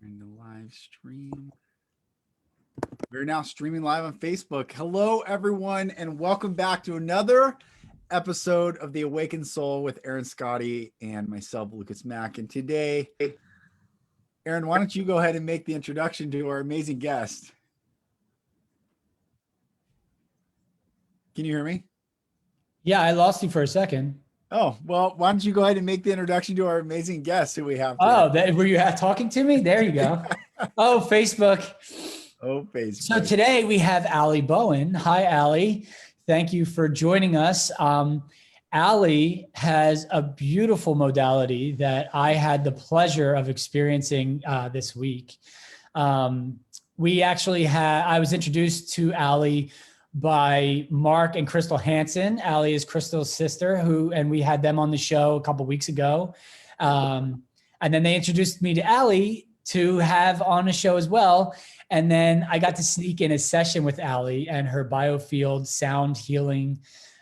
Trying to live stream. We're now streaming live on Facebook. Hello, everyone, and welcome back to another episode of The Awakened Soul with Aaron Scotty and myself, Lucas Mack. And today, Aaron, why don't you go ahead and make the introduction to our amazing guest? Can you hear me? Yeah, I lost you for a second. Oh, well, why don't you go ahead and make the introduction to our amazing guest who we have today? Oh, were you talking to me? There you go. Oh, Facebook. Oh, Facebook. So today we have Allie Bowen. Hi, Allie. Thank you for joining us. Allie has a beautiful modality that I had the pleasure of experiencing this week. I was introduced to Allie by Mark and Crystal Hansen. Allie is Crystal's sister, and we had them on the show a couple of weeks ago. And then they introduced me to Allie to have on the show as well. And then I got to sneak in a session with Allie and her Biofield sound healing.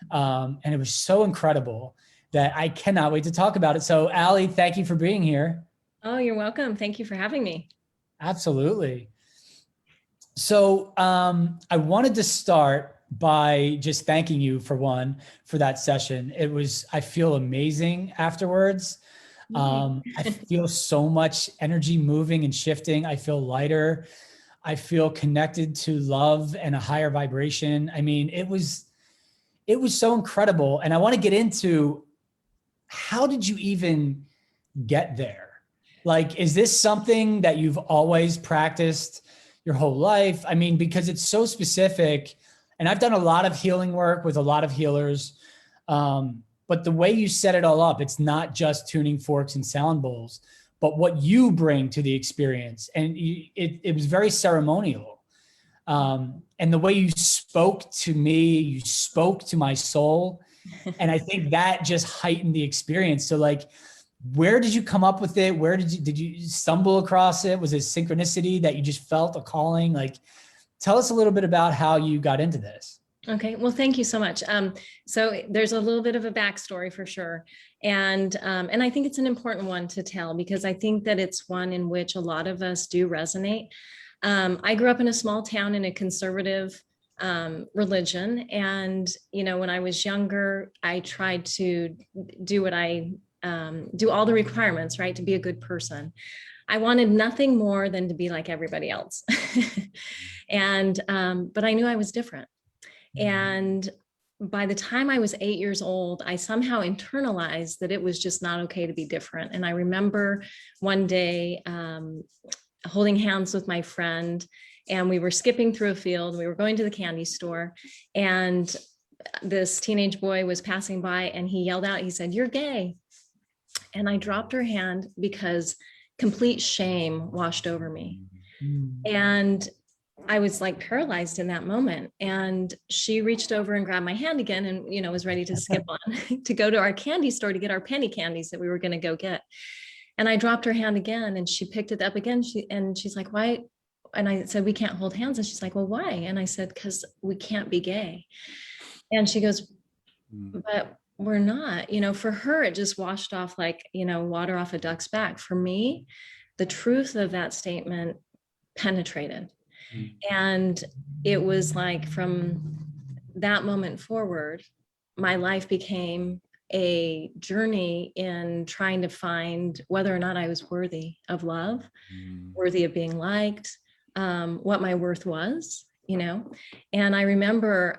And it was so incredible that I cannot wait to talk about it. So Allie, thank you for being here. Oh, you're welcome. Thank you for having me. Absolutely. So I wanted to start by just thanking you for that session. I feel amazing afterwards. I feel so much energy moving and shifting. I feel lighter. I feel connected to love and a higher vibration. I mean, it was so incredible. And I want to get into, how did you even get there? Like, is this something that you've always practiced your whole life? I mean, because it's so specific, and I've done a lot of healing work with a lot of healers. But the way you set it all up, it's not just tuning forks and sound bowls, but what you bring to the experience. And it was very ceremonial. And the way you spoke to me, you spoke to my soul. And I think that just heightened the experience. So like, where did you come up with it? Where did you stumble across it? Was it synchronicity that you just felt a calling? Like, tell us a little bit about how you got into this. Okay. Well, thank you so much. So there's a little bit of a backstory for sure. And I think it's an important one to tell, because I think that it's one in which a lot of us do resonate. I grew up in a small town in a conservative religion. And, when I was younger, I tried to do do all the requirements, right, to be a good person. I wanted nothing more than to be like everybody else. But I knew I was different. And by the time I was 8 years old, I somehow internalized that it was just not okay to be different. And I remember one day holding hands with my friend, and we were skipping through a field. We were going to the candy store, and this teenage boy was passing by, and he yelled out, he said, "You're gay." And I dropped her hand because complete shame washed over me. And I was like paralyzed in that moment. And she reached over and grabbed my hand again and, was ready to skip on to go to our candy store to get our penny candies that we were going to go get. And I dropped her hand again, and she picked it up again. She's like, "Why?" And I said, "We can't hold hands." And she's like, "Well, why?" And I said, "Because we can't be gay." And she goes, "But we're not." For her, it just washed off like, water off a duck's back. For me, the truth of that statement penetrated. And it was like, from that moment forward, my life became a journey in trying to find whether or not I was worthy of love, worthy of being liked, what my worth was, And I remember,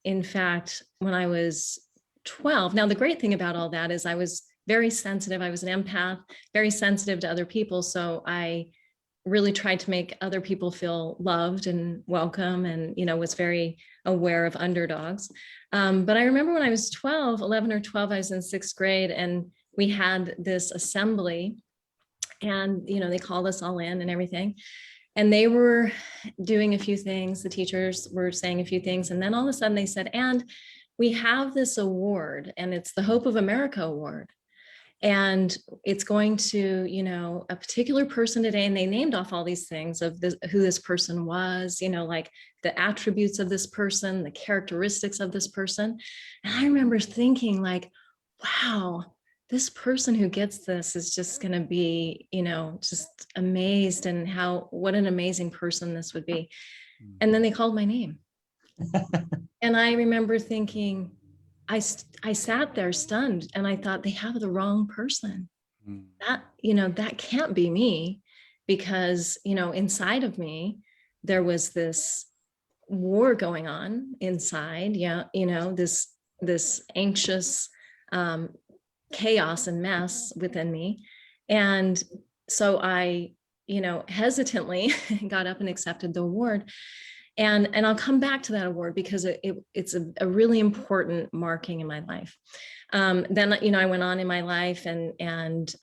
in fact, when I was 12. Now, the great thing about all that is I was very sensitive. I was an empath, very sensitive to other people. So I really tried to make other people feel loved and welcome, and, was very aware of underdogs. But I remember when I was 11 or 12, I was in 6th grade, and we had this assembly, and, they called us all in and everything. And they were doing a few things. The teachers were saying a few things. And then all of a sudden they said, "And we have this award, and it's the Hope of America Award. And it's going to, a particular person today." And they named off all these things of who this person was, like the attributes of this person, the characteristics of this person. And I remember thinking like, wow, this person who gets this is just going to be, just amazed, and what an amazing person this would be. And then they called my name. And I remember thinking, I sat there stunned, and I thought, they have the wrong person. That can't be me, because, inside of me, there was this war going on inside. This anxious, chaos and mess within me. And so I, hesitantly got up and accepted the award. And I'll come back to that award because it's a really important marking in my life. Then, I went on in my life and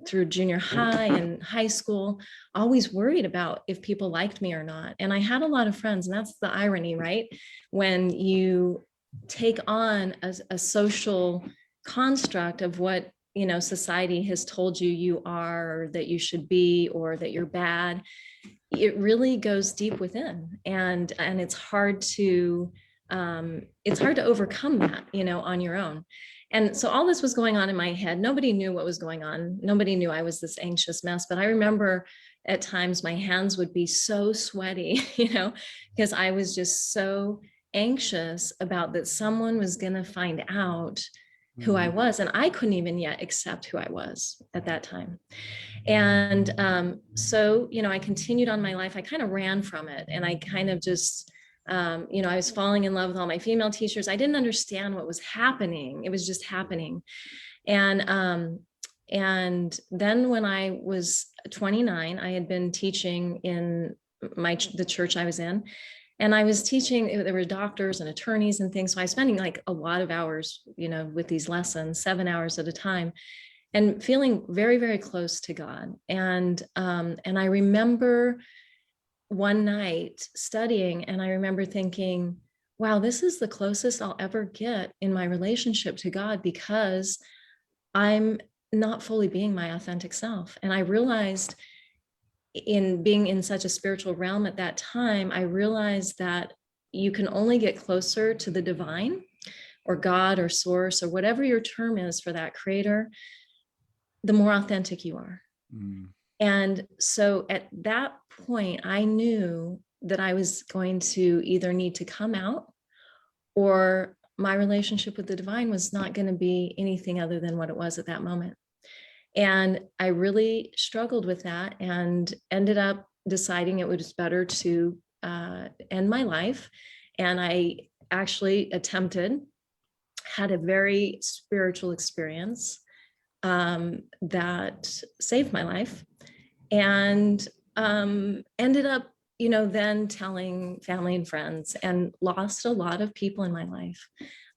through junior high and high school, always worried about if people liked me or not. And I had a lot of friends, and that's the irony, right? When you take on a social construct of what, society has told you are, or that you should be, or that you're bad, it really goes deep within, and it's hard to overcome that, on your own. And so all this was going on in my head. Nobody knew what was going on. Nobody knew I was this anxious mess. But I remember at times my hands would be so sweaty, because I was just so anxious about that someone was going to find out who I was. And I couldn't even yet accept who I was at that time. And so, I continued on my life. I kind of ran from it. And I kind of just, I was falling in love with all my female teachers. I didn't understand what was happening. It was just happening. And then when I was 29, I had been teaching in the church I was in. And I was teaching, there were doctors and attorneys and things. So I was spending like a lot of hours, with these lessons, 7 hours at a time, and feeling very, very close to God. And I remember one night studying, and I remember thinking, wow, this is the closest I'll ever get in my relationship to God, because I'm not fully being my authentic self. And I realized, in being in such a spiritual realm at that time, I realized that you can only get closer to the divine, or God, or source, or whatever your term is for that creator, the more authentic you are. And so at that point, I knew that I was going to either need to come out, or my relationship with the divine was not going to be anything other than what it was at that moment. And I really struggled with that, and ended up deciding it was better to end my life. And I actually had a very spiritual experience that saved my life, and ended up, then telling family and friends, and lost a lot of people in my life.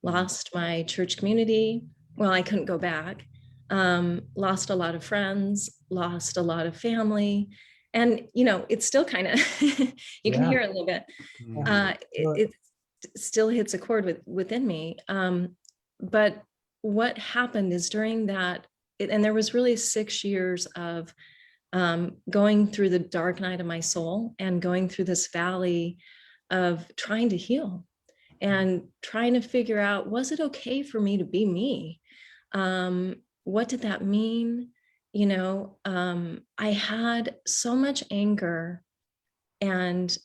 Lost my church community. Well, I couldn't go back. Lost a lot of friends, lost a lot of family. And, it's still kind of, you can hear it a little bit. It still hits a chord within me. But what happened is, during that, and there was really 6 years of going through the dark night of my soul, and going through this valley of trying to heal, and trying to figure out, was it okay for me to be me? What did that mean? I had so much anger and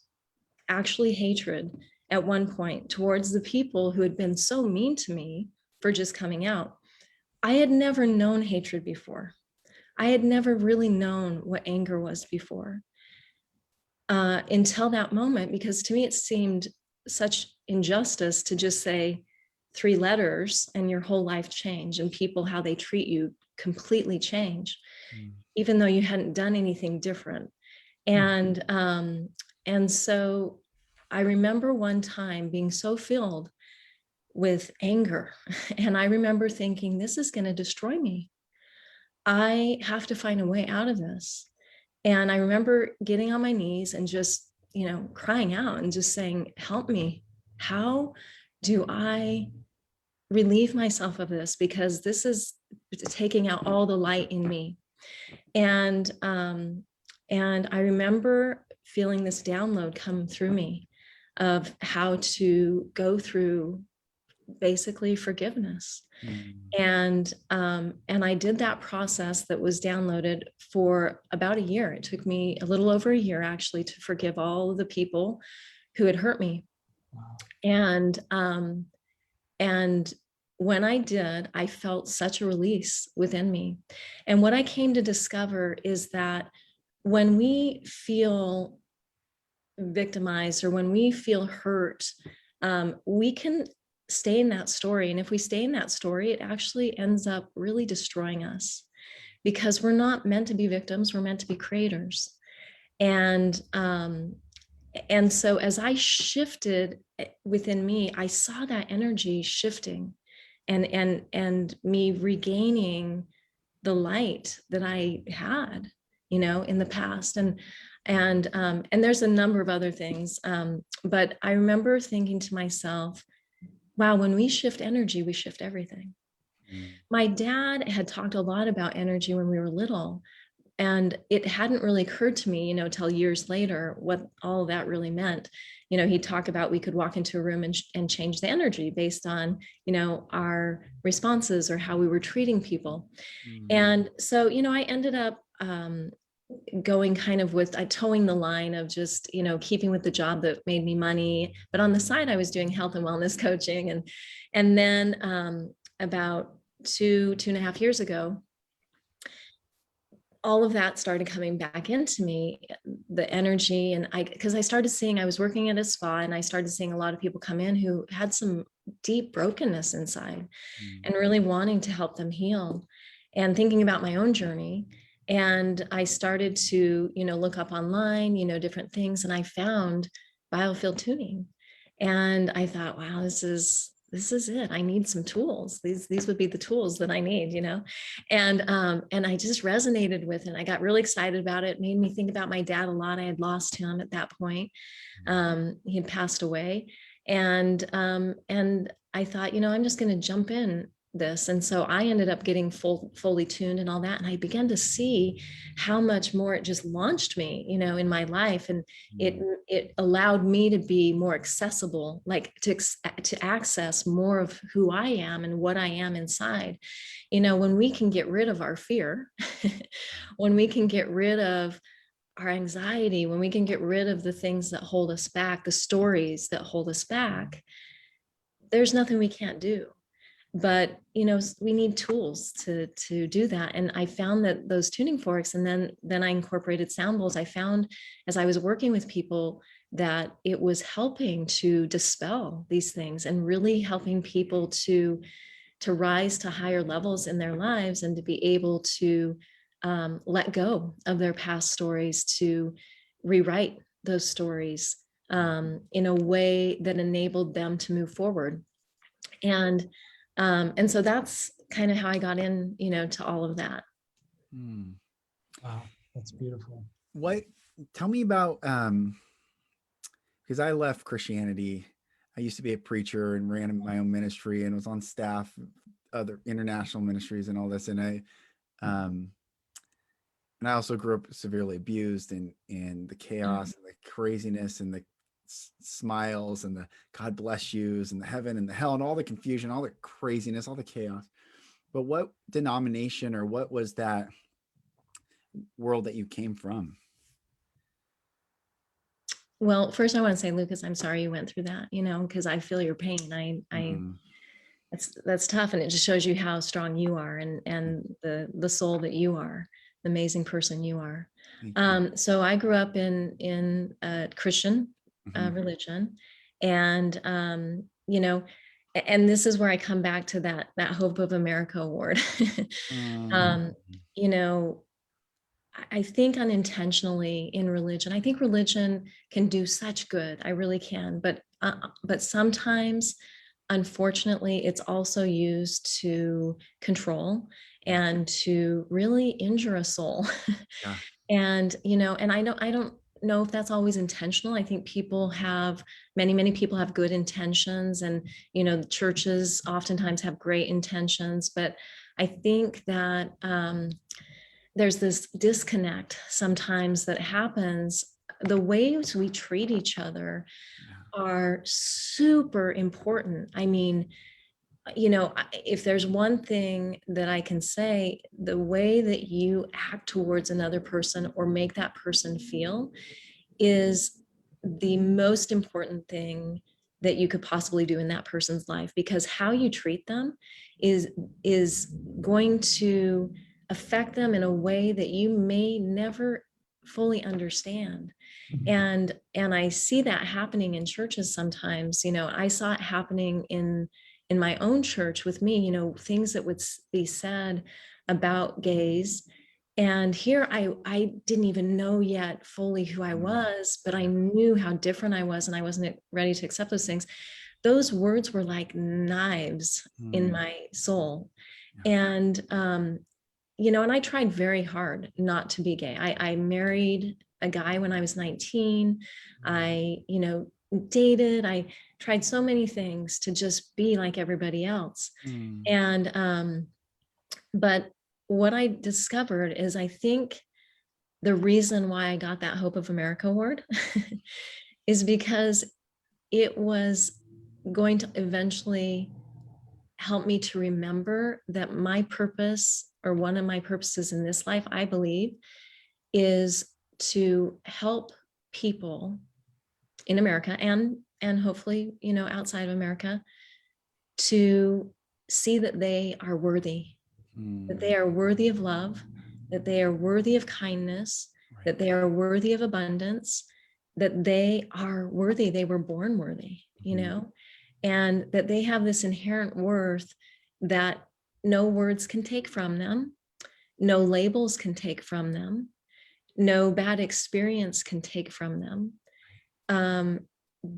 actually hatred at one point towards the people who had been so mean to me for just coming out. I had never known hatred before. I had never really known what anger was before, until that moment, because to me it seemed such injustice to just say 3 letters and your whole life change, and people, how they treat you, completely change, even though you hadn't done anything different. And so I remember one time being so filled with anger, and I remember thinking, this is going to destroy me. I have to find a way out of this. And I remember getting on my knees and just, crying out and just saying, help me. How do I relieve myself of this? Because this is taking out all the light in me. And I remember feeling this download come through me of how to go through basically forgiveness. Mm. And I did that process that was downloaded for about a year. It took me a little over a year actually to forgive all of the people who had hurt me. Wow. And when I did, I felt such a release within me. And what I came to discover is that when we feel victimized or when we feel hurt, we can stay in that story. And if we stay in that story, it actually ends up really destroying us, because we're not meant to be victims, we're meant to be creators. And so as I shifted within me, I saw that energy shifting and me regaining the light that I had, in the past. And there's a number of other things. But I remember thinking to myself, wow, when we shift energy, we shift everything. Mm. My dad had talked a lot about energy when we were little, and it hadn't really occurred to me, till years later, what all of that really meant. He'd talk about we could walk into a room and change the energy based on, our responses or how we were treating people. Mm. And so, I ended up going kind of with towing the line of just, keeping with the job that made me money. But on the side, I was doing health and wellness coaching. And then about two and a half years ago, all of that started coming back into me, the energy. And because I started seeing, I was working at a spa, and I started seeing a lot of people come in who had some deep brokenness inside, and really wanting to help them heal, and thinking about my own journey. And I started to, look up online, different things, and I found Biofield tuning. And I thought, wow, this is it. I need some tools. These would be the tools that I need, and I just resonated with it. I got really excited about it. It made me think about my dad a lot. I had lost him at that point. He had passed away. And I thought, I'm just going to jump in this. And so I ended up getting fully tuned and all that. And I began to see how much more it just launched me, in my life. And it allowed me to be more accessible, like to access more of who I am and what I am inside. When we can get rid of our fear, when we can get rid of our anxiety, when we can get rid of the things that hold us back, the stories that hold us back, there's nothing we can't do. But, we need tools to do that. And I found that those tuning forks, and then I incorporated sound bowls. I found as I was working with people that it was helping to dispel these things and really helping people to rise to higher levels in their lives, and to be able to let go of their past stories, to rewrite those stories in a way that enabled them to move forward. And so that's kind of how I got in, to all of that. Wow, that's beautiful. Tell me about, because I left Christianity. I used to be a preacher and ran my own ministry and was on staff, other international ministries and all this. And I also grew up severely abused, and the chaos and the craziness and the smiles and the God bless yous and the heaven and the hell and all the confusion, all the craziness, all the chaos. But what denomination or what was that world that you came from? Well, first I want to say, Lucas, I'm sorry you went through that, because I feel your pain. That's tough. And it just shows you how strong you are, and the soul that you are, the amazing person you are. So I grew up in a Christian religion, and and this is where I come back to that Hope of America award. I think unintentionally in religion, I think religion can do such good. I really can, but sometimes, unfortunately, it's also used to control and to really injure a soul. Yeah. And I don't know if that's always intentional. I think many people have good intentions, and the churches oftentimes have great intentions, but I think that there's this disconnect sometimes that happens. The ways we treat each other are super important. I mean, if there's one thing that I can say, the way that you act towards another person or make that person feel is the most important thing that you could possibly do in that person's life, because how you treat them is going to affect them in a way that you may never fully understand. And I see that happening in churches sometimes. I saw it happening in my own church with me, things that would be said about gays. And here I didn't even know yet fully who I was, but I knew how different I was, and I wasn't ready to accept those things. Those words were like knives in my soul. And, and I tried very hard not to be gay. I married a guy when I was 19. I, dated. I tried so many things to just be like everybody else. And, but what I discovered is, I think the reason why I got that Hope of America award is because it was going to eventually help me to remember that my purpose, or one of my purposes in this life, I believe, is to help people in America and hopefully, outside of America, to see that they are worthy, that they are worthy of love, that they are worthy of kindness, that they are worthy of abundance, that they are worthy. They were born worthy, and that they have this inherent worth that no words can take from them, no labels can take from them, no bad experience can take from them,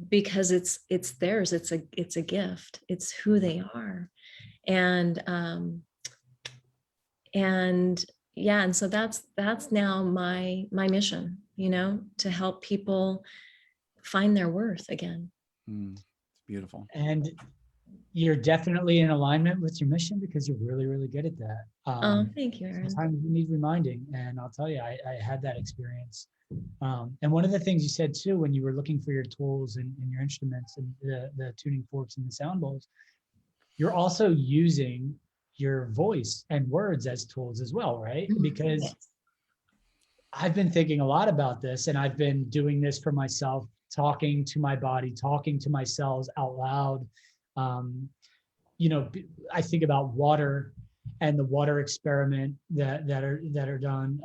because it's theirs. It's a gift. It's who they are. And so that's now my mission, to help people find their worth again. It's beautiful. And you're definitely in alignment with your mission, because you're really, really good at that. Thank you, Aaron. Sometimes you need reminding, and I'll tell you, I had that experience. And one of the things you said too, when you were looking for your tools and your instruments and the tuning forks and the sound bowls, you're also using your voice and words as tools as well, right? Because Yes. I've been thinking a lot about this, and I've been doing this for myself, talking to my body, talking to my cells out loud. I think about water and the water experiment that are done,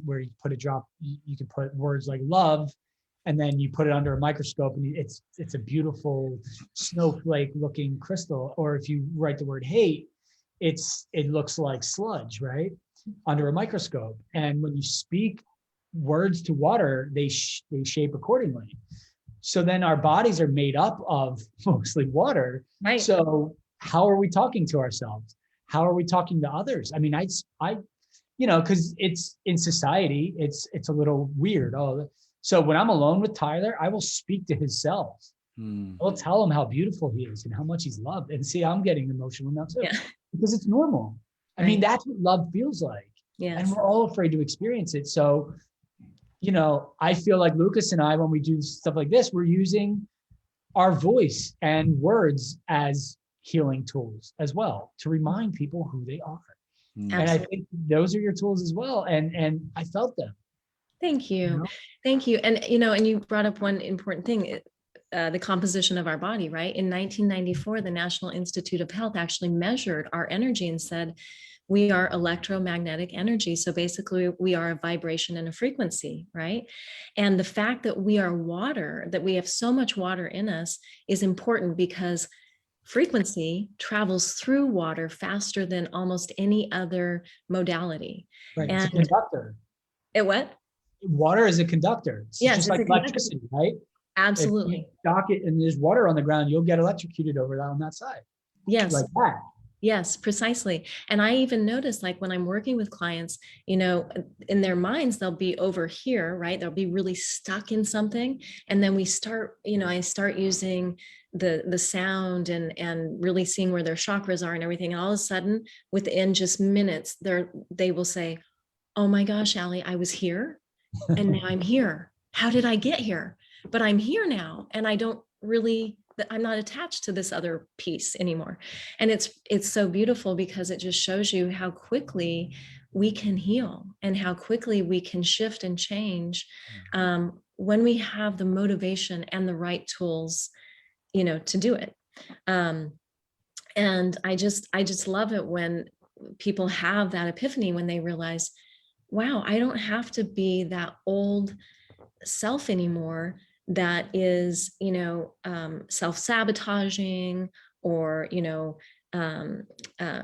where you put a drop, you can put words like love, and then you put it under a microscope, and it's a beautiful snowflake looking crystal. Or if you write the word hate, it looks like sludge, right, under a microscope. And when you speak words to water, they shape accordingly. So then our bodies are made up of mostly water. Right. So how are we talking to ourselves? How are we talking to others? I mean, because it's in society, it's a little weird. So when I'm alone with Tyler, I will speak to his cells. I'll tell him how beautiful he is and how much he's loved. And see, I'm getting emotional now too, because it's normal. I mean, that's what love feels like. Yes. And we're all afraid to experience it. So, I feel like Lucas and I, when we do stuff like this, we're using our voice and words as healing tools as well, to remind people who they are. Absolutely. And I think those are your tools as well. And I felt them. Thank you. Thank you. And, and you brought up one important thing, the composition of our body, right? In 1994, the National Institute of Health actually measured our energy and said, we are electromagnetic energy. So basically we are a vibration and a frequency, right? And the fact that we are water, that we have so much water in us, is important, because frequency travels through water faster than almost any other modality. Right. And it's a conductor. It what? Water is a conductor. It's just like electricity, right? Absolutely. If you dock it and there's water on the ground, you'll get electrocuted over on that side. Yes. Like that. Yes, precisely. And I even notice, like when I'm working with clients, in their minds, they'll be over here, right? They'll be really stuck in something. And then we start, I start using the sound and really seeing where their chakras are and everything. And all of a sudden, within just minutes, they will say, oh my gosh, Allie, I was here and now I'm here. How did I get here? But I'm here now, and I don't really I'm not attached to this other piece anymore. And it's so beautiful because it just shows you how quickly we can heal and how quickly we can shift and change when we have the motivation and the right tools, to do it. And I just love it when people have that epiphany, when they realize, wow, I don't have to be that old self anymore that is, self-sabotaging or,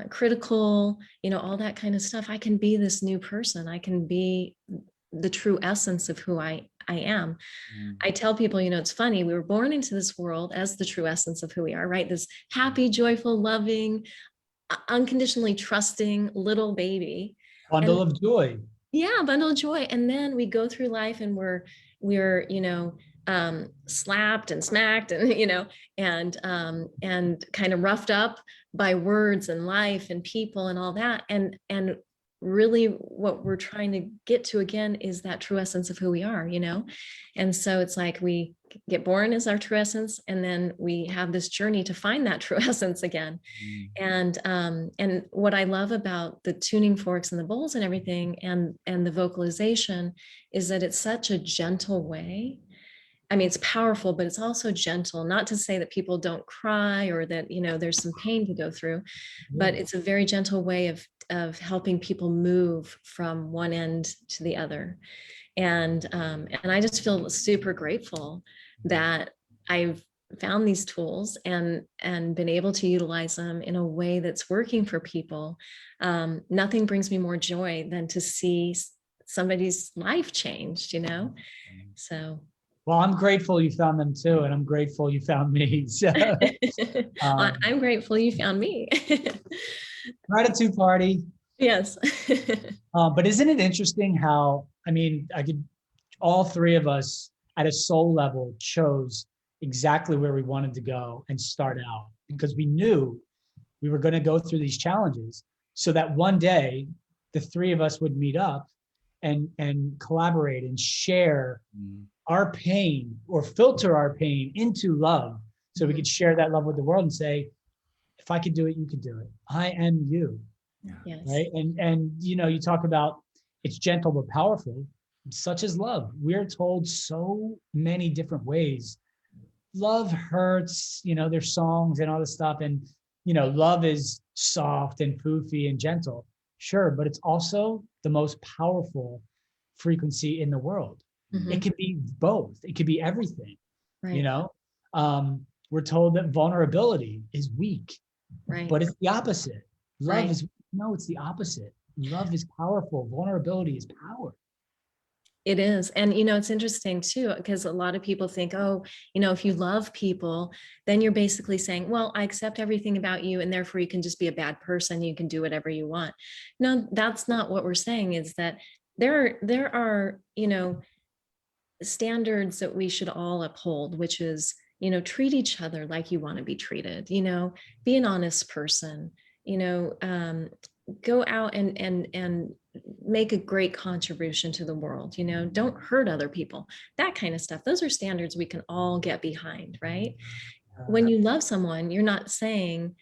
critical, all that kind of stuff. I can be this new person. I can be the true essence of who I am. I tell people, it's funny, we were born into this world as the true essence of who we are, right? This happy, joyful, loving, unconditionally trusting little baby. Bundle of joy. Yeah, bundle of joy. And then we go through life and we're slapped and smacked and, and kind of roughed up by words and life and people and all that. And really what we're trying to get to again is that true essence of who we are, And so it's like we get born as our true essence, and then we have this journey to find that true essence again. And what I love about the tuning forks and the bowls and everything and the vocalization is that it's such a gentle way. I mean, it's powerful, but it's also gentle. Not to say that people don't cry or that, there's some pain to go through, but it's a very gentle way of helping people move from one end to the other. And I just feel super grateful that I've found these tools and been able to utilize them in a way that's working for people. Nothing brings me more joy than to see somebody's life changed, So. Well, I'm grateful you found them too, and I'm grateful you found me. So, I'm grateful you found me. Gratitude party. Yes. But isn't it interesting how, all three of us at a soul level chose exactly where we wanted to go and start out, because we knew we were going to go through these challenges so that one day the three of us would meet up and collaborate and share our pain, or filter our pain into love, so we could share that love with the world and say, if I could do it, you could do it. I am you. Yes. Right. And you talk about it's gentle but powerful, such as love. We're told so many different ways. Love hurts, there's songs and all this stuff. And, love is soft and poofy and gentle. Sure. But it's also the most powerful frequency in the world. It can be both. It could be everything, right. We're told that vulnerability is weak, right. but it's the opposite. Love right. is, no, it's the opposite. Love is powerful. Vulnerability is power. It is. And, it's interesting too, because a lot of people think, oh, if you love people, then you're basically saying, well, I accept everything about you, and therefore you can just be a bad person. You can do whatever you want. No, that's not what we're saying. Is that there are, standards that we should all uphold, which is, treat each other like you want to be treated, be an honest person, go out and make a great contribution to the world, don't hurt other people, that kind of stuff. Those are standards we can all get behind, right? When you love someone, you're not saying,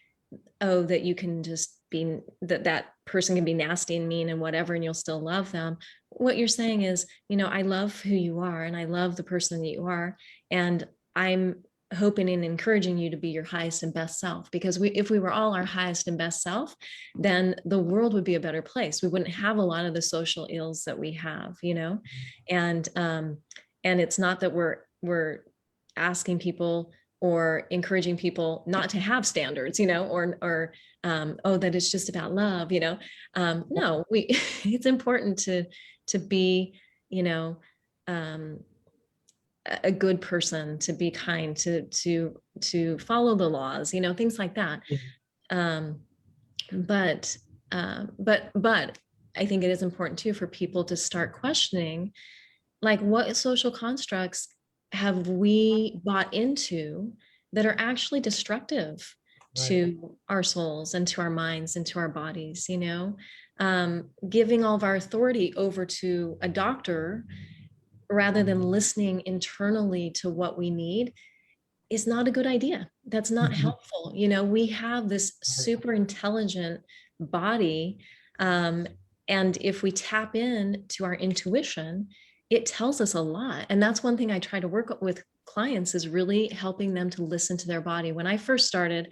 oh, that you can just be, that person can be nasty and mean and whatever, and you'll still love them. What you're saying is, I love who you are, and I love the person that you are, and I'm hoping and encouraging you to be your highest and best self. Because if we were all our highest and best self, then the world would be a better place. We wouldn't have a lot of the social ills that we have, and it's not that we're asking people or encouraging people not to have standards, or that it's just about love, no, it's important to be, a good person, to be kind, to follow the laws, things like that. But I think it is important too for people to start questioning, like, what social constructs have we bought into that are actually destructive to our souls and to our minds and to our bodies, giving all of our authority over to a doctor rather than listening internally to what we need. is not a good idea. That's not helpful. We have this super intelligent body. And if we tap in to our intuition, it tells us a lot. And that's one thing I try to work with clients, is really helping them to listen to their body. When I first started,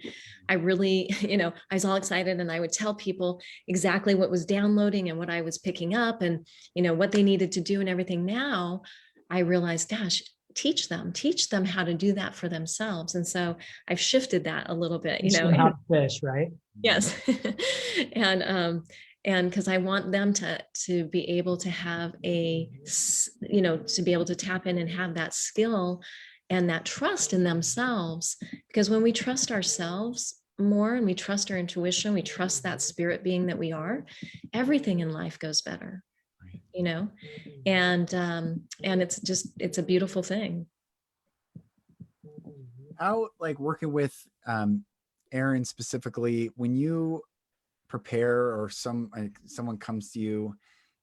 I really, I was all excited, and I would tell people exactly what was downloading and what I was picking up, and, what they needed to do and everything. Now I realized, gosh, teach them how to do that for themselves. And so I've shifted that a little bit, Teach them how to fish, right? Yes. And because I want them to be able to have to be able to tap in and have that skill and that trust in themselves. Because when we trust ourselves more, and we trust our intuition, we trust that spirit being that we are, everything in life goes better, and it's a beautiful thing. How, like, working with Erin specifically, when you prepare, or someone comes to you,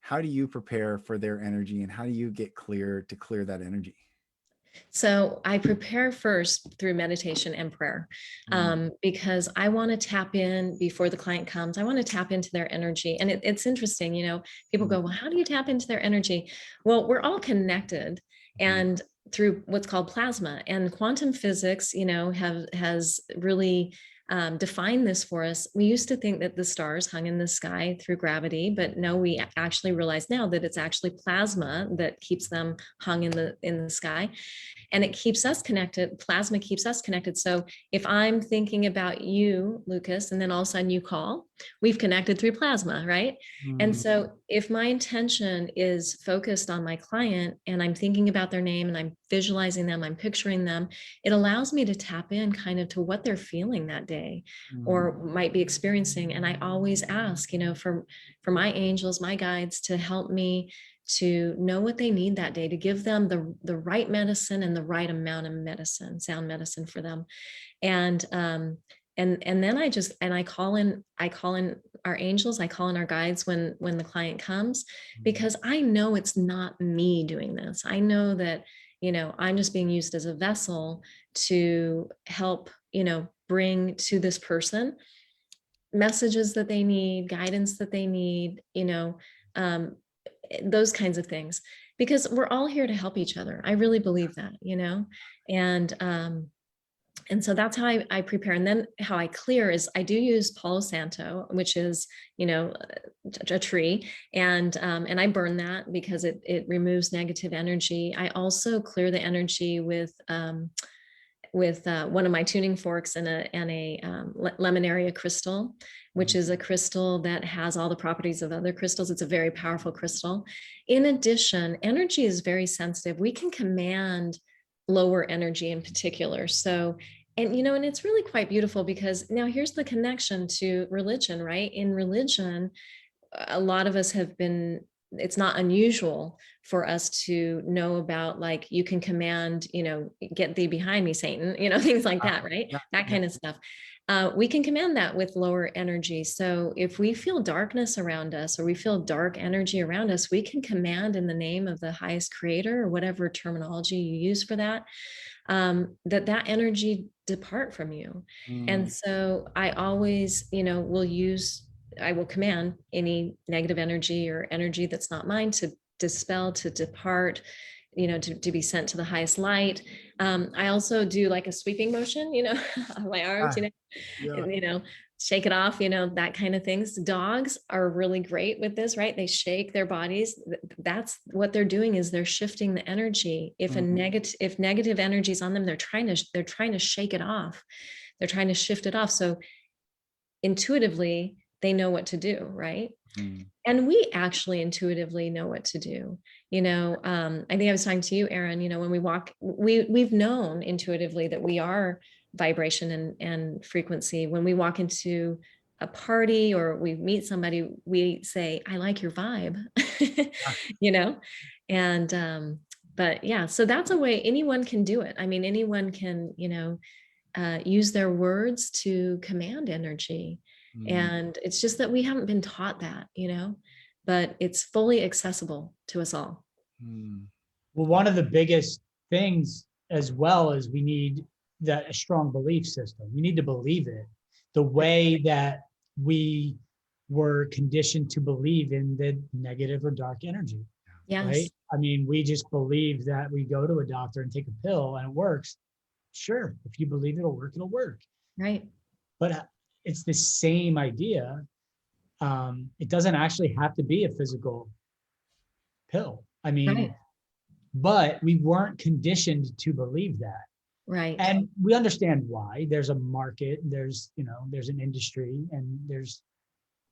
how do you prepare for their energy, and how do you get clear that energy? So I prepare first through meditation and prayer, because I want to tap in before the client comes. I want to tap into their energy. And it's interesting, people go, well, how do you tap into their energy? Well, we're all connected, and through what's called plasma, and quantum physics, has really define this for us. We used to think that the stars hung in the sky through gravity, but no, we actually realize now that it's actually plasma that keeps them hung in the sky, and it keeps us connected. Plasma keeps us connected. So if I'm thinking about you, Lucas, and then all of a sudden you call, we've connected through plasma, right? And so if my intention is focused on my client, and I'm thinking about their name, and I'm visualizing them, I'm picturing them, it allows me to tap in kind of to what they're feeling that day or might be experiencing. And I always ask, for my angels, my guides, to help me to know what they need that day, to give them the right medicine and the right amount of medicine, sound medicine for them. And then I call in our angels, I call in our guides when the client comes, because I know it's not me doing this. I know that, I'm just being used as a vessel to help, bring to this person messages that they need, guidance that they need, those kinds of things, because we're all here to help each other. I really believe that, and so that's how I prepare. And then how I clear is I do use Palo Santo, which is, a tree, and I burn that because it removes negative energy. I also clear the energy with one of my tuning forks and a lemonaria crystal, which is a crystal that has all the properties of other crystals. It's a very powerful crystal. In addition, energy is very sensitive. We can command lower energy in particular. So, and it's really quite beautiful, because now here's the connection to religion, right? In religion, a lot of us it's not unusual for us to know about, like, you can command, get thee behind me, Satan, things like that, right? That kind of stuff. We can command that with lower energy. So if we feel darkness around us, or we feel dark energy around us, we can command in the name of the highest creator, or whatever terminology you use for that, that energy depart from you. And so I always, I will command any negative energy or energy that's not mine to dispel, to depart, to be sent to the highest light. I also do like a sweeping motion, on my arms, shake it off, that kind of things. Dogs are really great with this, right? They shake their bodies. That's what they're doing, is they're shifting the energy. If negative energy is on them, they're trying to shake it off. They're trying to shift it off. So intuitively, they know what to do, right? And we actually intuitively know what to do. I think I was talking to you, Erin, when we walk, we've known intuitively that we are vibration and frequency. When we walk into a party or we meet somebody, we say, I like your vibe, and, but yeah, so that's a way anyone can do it. I mean, anyone can, use their words to command energy. And it's just that we haven't been taught that, but it's fully accessible to us all. Well, one of the biggest things as well is we need a strong belief system. You need to believe it the way that we were conditioned to believe in the negative or dark energy. Yes. Right? I mean, we just believe that we go to a doctor and take a pill and it works. Sure, if you believe it'll work, it'll work. Right. But it's the same idea. It doesn't actually have to be a physical pill. I mean, Right. but we weren't conditioned to believe that. Right. And we understand why. There's a market, there's an industry, and there's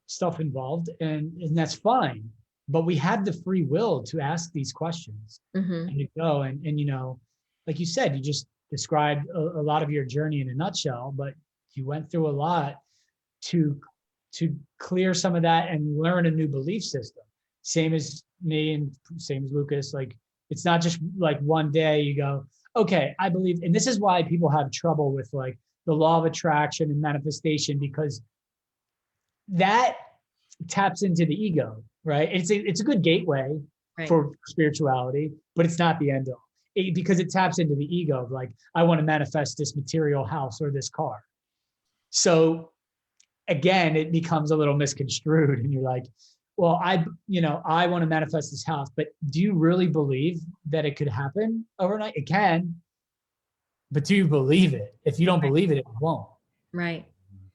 stuff involved, and that's fine. But we have the free will to ask these questions Mm-hmm. and to go and like you said, you just described a lot of your journey in a nutshell, but you went through a lot to clear some of that and learn a new belief system. Same as me and same as Lucas. Like, it's not just like one day you go, okay, I believe, and this is why people have trouble with like the law of attraction and manifestation, because that taps into the ego, right? It's a good gateway Right. for spirituality, but it's not the end all. Because it taps into the ego of like, I want to manifest this material house or this car. So again, it becomes a little misconstrued, and you're like, well, I want to manifest this house, but do you really believe that it could happen overnight? It can, but do you believe it? If you don't believe it, it won't. Right.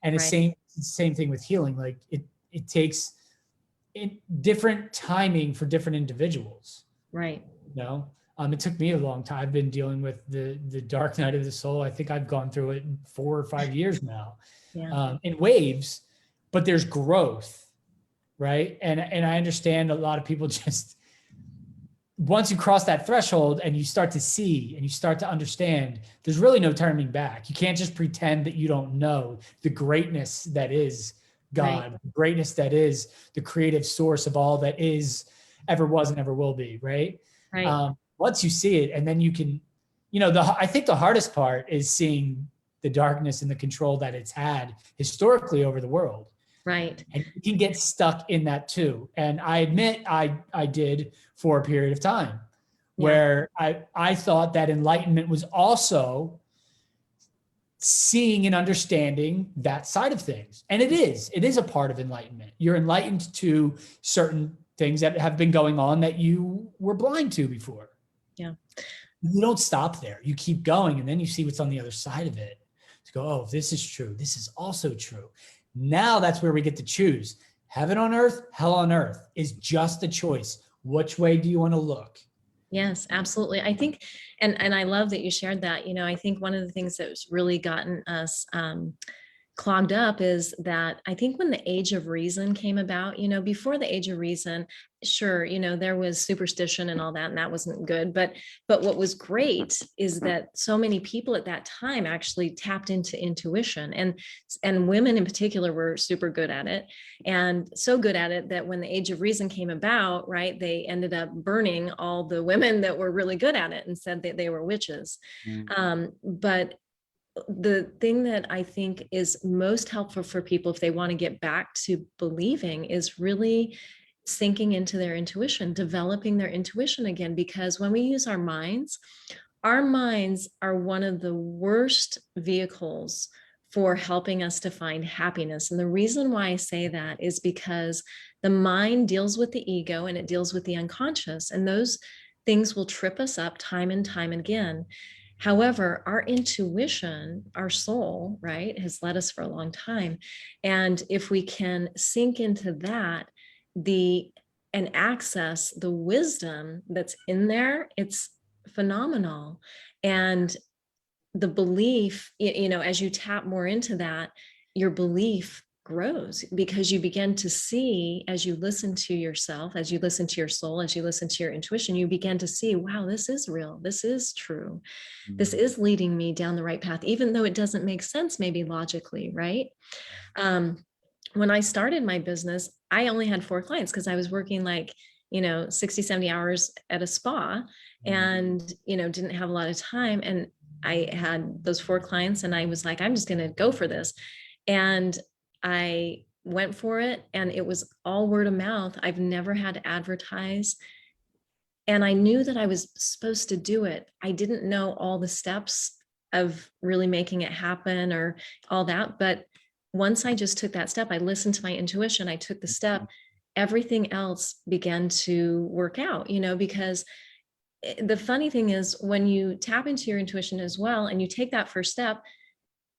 And it's Right. same thing with healing. Like it takes different timing for different individuals. Right. You know, it took me a long time. I've been dealing with the dark night of the soul. I think I've gone through it in 4 or 5 years now, in waves, but there's growth, right? And I understand a lot of people just, once you cross that threshold and you start to see and you start to understand, there's really no turning back. You can't just pretend that you don't know the greatness that is God, Right. the greatness that is the creative source of all that is, ever was, and ever will be, right? Right. Once you see it, and then you can, I think the hardest part is seeing the darkness and the control that it's had historically over the world. Right. And you can get stuck in that too. And I admit I did for a period of time where I thought that enlightenment was also seeing and understanding that side of things. And it is a part of enlightenment. You're enlightened to certain things that have been going on that you were blind to before. Yeah. You don't stop there. You keep going, and then you see what's on the other side of it. To go, oh, this is true. This is also true. Now that's where we get to choose. Heaven on earth, hell on earth is just a choice. Which way do you want to look? Yes, absolutely. I think, and I love that you shared that. I think one of the things that's really gotten us clogged up is that I think when the age of reason came about, before the age of reason, sure, there was superstition and all that, and that wasn't good. But what was great is that so many people at that time actually tapped into intuition, and women in particular were super good at it, and so good at it that when the age of reason came about, right, they ended up burning all the women that were really good at it and said that they were witches. But the thing that I think is most helpful for people if they want to get back to believing is really sinking into their intuition, developing their intuition again, because when we use our minds are one of the worst vehicles for helping us to find happiness. And the reason why I say that is because the mind deals with the ego and it deals with the unconscious, and those things will trip us up time and time again. However, our intuition, our soul, right, has led us for a long time. And if we can sink into that, and access the wisdom that's in there, it's phenomenal. And the belief, as you tap more into that, your belief grows, because you begin to see, as you listen to yourself, as you listen to your soul, as you listen to your intuition, you begin to see, wow, this is real. This is true. This is leading me down the right path, even though it doesn't make sense, maybe logically, right? When I started my business, I only had 4 clients because I was working 60, 70 hours at a spa and, didn't have a lot of time. And I had those 4 clients and I was like, I'm just going to go for this. And I went for it, and it was all word of mouth. I've never had to advertise. And I knew that I was supposed to do it. I didn't know all the steps of really making it happen or all that. But once I just took that step, I listened to my intuition, I took the step, everything else began to work out, because the funny thing is when you tap into your intuition as well, and you take that first step,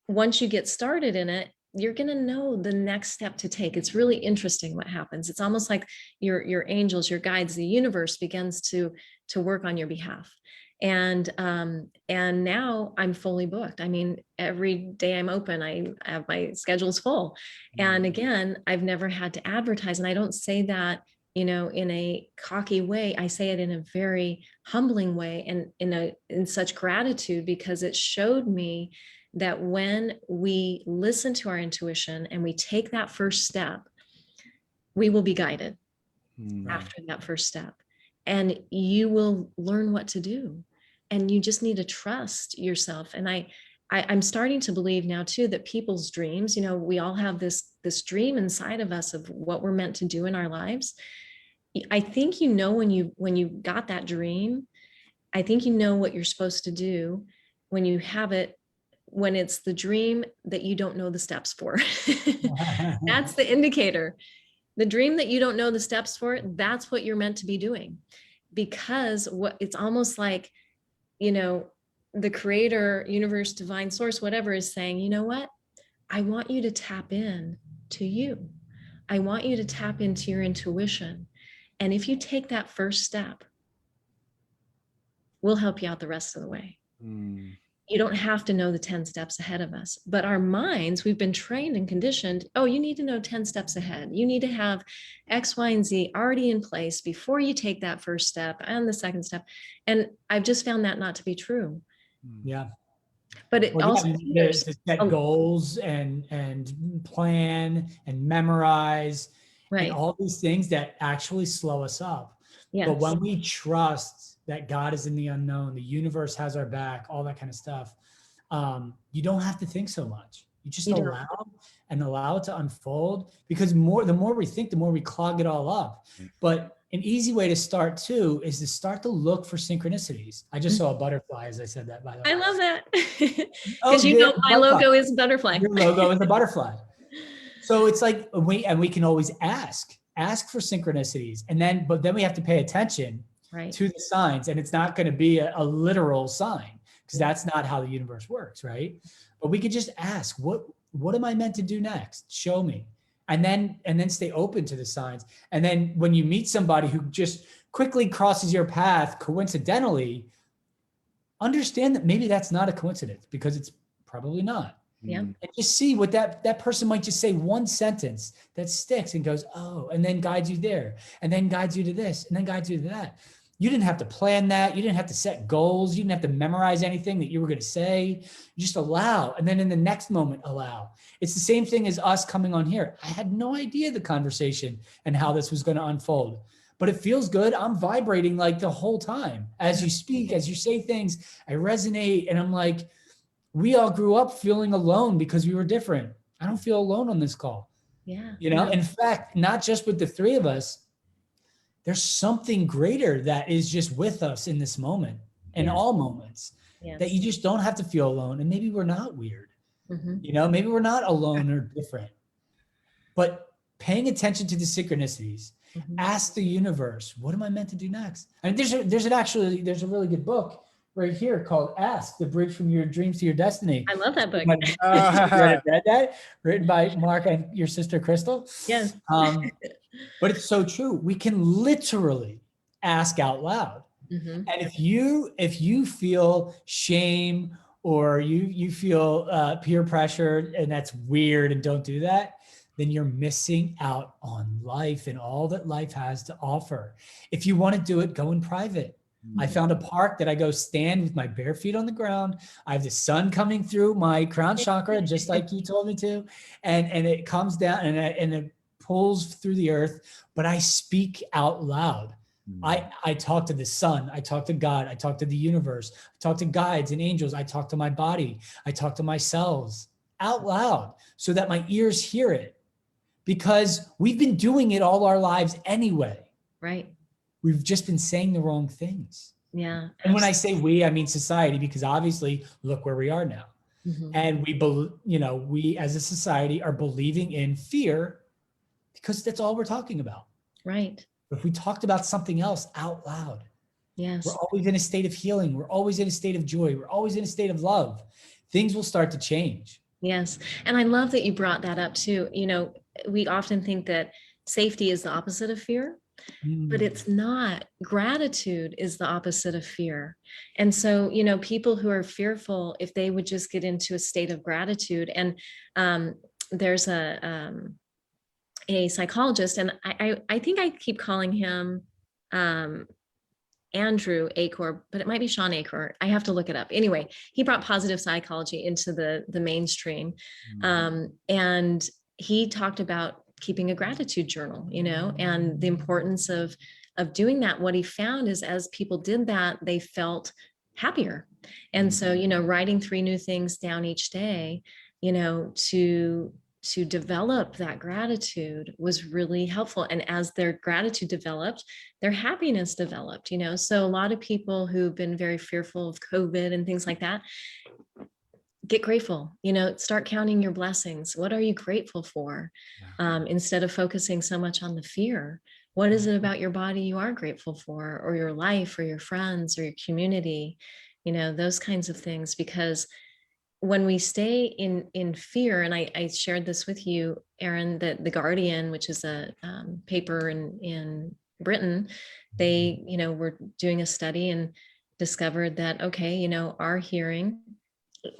once you get started in it, you're going to know the next step to take. It's really interesting what happens. It's almost like your angels, your guides, the universe begins to work on your behalf. And now I'm fully booked. I mean, every day I'm open, I have my schedules full. And again, I've never had to advertise. And I don't say that, in a cocky way. I say it in a very humbling way, and in such gratitude, because it showed me that when we listen to our intuition and we take that first step, we will be guided after that first step, and you will learn what to do. And you just need to trust yourself. And I'm starting to believe now too, that people's dreams, we all have this dream inside of us of what we're meant to do in our lives. I think, when you got that dream, I think what you're supposed to do when you have it, when it's the dream that you don't know the steps for. That's the indicator. The dream that you don't know the steps for, that's what you're meant to be doing. Because it's almost like, the creator, universe, divine source, whatever, is saying, you know what? I want you to tap in to you. I want you to tap into your intuition. And if you take that first step, we'll help you out the rest of the way. You don't have to know the 10 steps ahead of us, but our minds, we've been trained and conditioned. Oh, you need to know 10 steps ahead. You need to have X, Y, and Z already in place before you take that first step and the second step. And I've just found that not to be true. Yeah. But it also to set goals and plan and memorize, right, and all these things that actually slow us up. Yes. But when we trust that God is in the unknown, the universe has our back, all that kind of stuff, you don't have to think so much. You just allow it to unfold, because the more we think, the more we clog it all up. But an easy way to start too is to start to look for synchronicities. I just saw a butterfly as I said that, by the way. I love that. Because my logo is a butterfly. Your logo is a butterfly. So it's like we can always ask for synchronicities, but then we have to pay attention to the signs, and it's not going to be a literal sign, because that's not how the universe works, right? But we could just ask, what am I meant to do next? Show me. And then stay open to the signs. And then when you meet somebody who just quickly crosses your path coincidentally, understand that maybe that's not a coincidence, because it's probably not. Yeah. And just see what that person might just say one sentence that sticks and goes, oh, and then guides you there, and then guides you to this, and then guides you to that. You didn't have to plan that. You didn't have to set goals. You didn't have to memorize anything that you were going to say. You just allow. And then in the next moment, allow. It's the same thing as us coming on here. I had no idea the conversation and how this was going to unfold, but it feels good. I'm vibrating like the whole time. As you speak, as you say things, I resonate. And I'm like, we all grew up feeling alone because we were different. I don't feel alone on this call. Yeah. In fact, not just with the three of us, there's something greater that is just with us in this moment, in all moments, that you just don't have to feel alone. And maybe we're not weird, maybe we're not alone or different, but paying attention to the synchronicities, ask the universe, what am I meant to do next? I mean, there's a really good book right here called Ask, The Bridge from Your Dreams to Your Destiny. I love that book. Read that? Written by Mark and your sister, Crystal. Yes. But it's so true. We can literally ask out loud. And if you feel shame, or you feel peer pressure, and that's weird, and don't do that, then you're missing out on life and all that life has to offer. If you want to do it, go in private. I found a park that I go stand with my bare feet on the ground. I have the sun coming through my crown chakra, just like you told me to. And it comes down and it pulls through the earth, but I speak out loud. I talk to the sun. I talk to God. I talk to the universe. I talk to guides and angels. I talk to my body. I talk to my cells out loud so that my ears hear it, because we've been doing it all our lives anyway. Right. We've just been saying the wrong things. Yeah. And when I say we, I mean society, because obviously look where we are now. Mhm. And we as a society are believing in fear because that's all we're talking about. Right. If we talked about something else out loud, Yes. we're always in a state of healing. We're always in a state of joy. We're always in a state of love. Things will start to change. Yes. And I love that you brought that up too. We often think that safety is the opposite of fear, but it's not. Gratitude is the opposite of fear. And so, people who are fearful, if they would just get into a state of gratitude, and there's a psychologist, and I think I keep calling him Andrew Acor, but it might be Sean Acor. I have to look it up. Anyway, he brought positive psychology into the mainstream. And he talked about keeping a gratitude journal, and the importance of doing that. What he found is as people did that, they felt happier. And so, writing 3 new things down each day, to develop that gratitude was really helpful. And as their gratitude developed, their happiness developed, So a lot of people who've been very fearful of COVID and things like that, get grateful, start counting your blessings. What are you grateful for? Instead of focusing so much on the fear. What is it about your body you are grateful for, or your life, or your friends, or your community, those kinds of things? Because when we stay in fear, and I shared this with you, Aaron, that The Guardian, which is a paper in Britain, they, were doing a study and discovered that, okay, our hearing,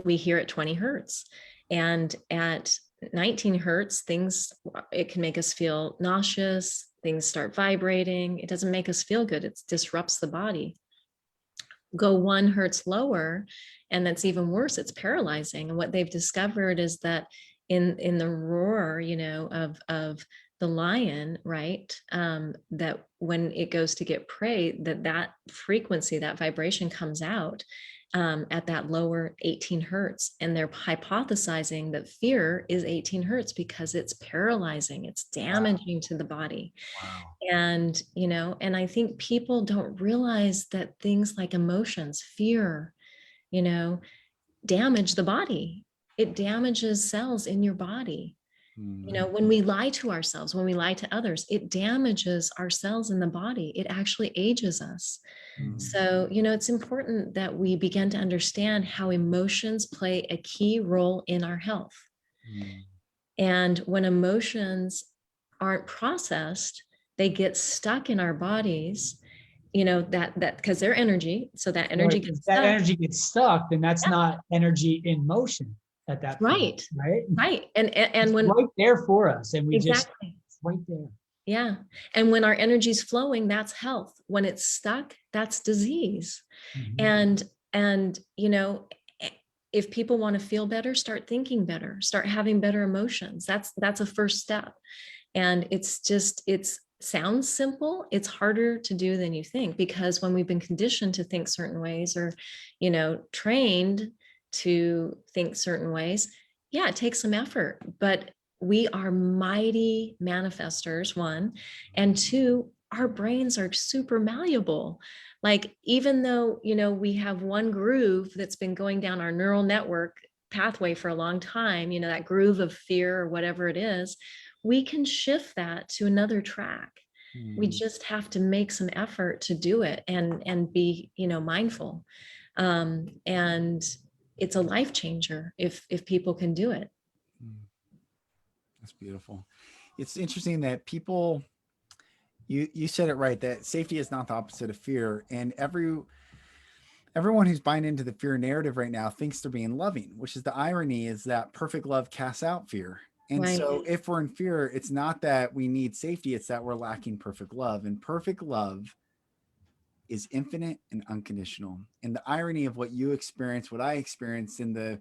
we hear at 20 hertz. And at 19 hertz, it can make us feel nauseous, things start vibrating. It doesn't make us feel good. It disrupts the body. Go 1 hertz lower, and that's even worse. It's paralyzing. And what they've discovered is that in the roar, of the lion, right, that when it goes to get prey, that frequency, that vibration comes out at that lower 18 hertz. And they're hypothesizing that fear is 18 hertz because it's paralyzing, it's damaging to the body. Wow. And, and I think people don't realize that things like emotions, fear, damage the body. It damages cells in your body. When we lie to ourselves, when we lie to others, it damages our cells in the body. It actually ages us. So, it's important that we begin to understand how emotions play a key role in our health. And when emotions aren't processed, they get stuck in our bodies, that because they're energy. So that energy gets stuck. Energy gets stuck, then that's not energy in motion at that point. Right. And it's when right there for us, and it's right there. Yeah. And when our energy's flowing, that's health. When it's stuck, that's disease. And if people want to feel better, start thinking better, start having better emotions. That's a first step. And it sounds simple. It's harder to do than you think, because when we've been conditioned to think certain ways, or, trained to think certain ways, yeah, it takes some effort, but we are mighty manifestors, 1, and 2, our brains are super malleable. Like, even though, we have one groove that's been going down our neural network pathway for a long time, that groove of fear or whatever it is, we can shift that to another track. We just have to make some effort to do it and be, mindful. And it's a life changer if people can do it. That's beautiful. It's interesting that people, you said it right, that safety is not the opposite of fear. And everyone who's buying into the fear narrative right now thinks they're being loving, which is the irony, is that perfect love casts out fear. And so if we're in fear, it's not that we need safety, it's that we're lacking perfect love. And perfect love is infinite and unconditional. And the irony of what you experience, what I experienced in the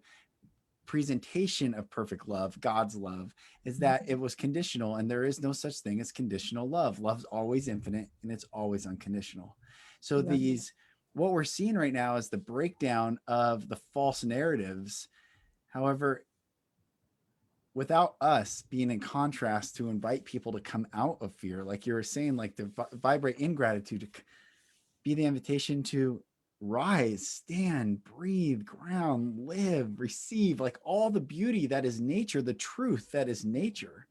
presentation of perfect love, God's love, is that it was conditional, and there is no such thing as conditional love. Love's always infinite and it's always unconditional. So what we're seeing right now is the breakdown of the false narratives. However, without us being in contrast to invite people to come out of fear, like you were saying, like to vibrate in gratitude, be the invitation to rise, stand, breathe, ground, live, receive, like all the beauty that is nature, the truth that is nature.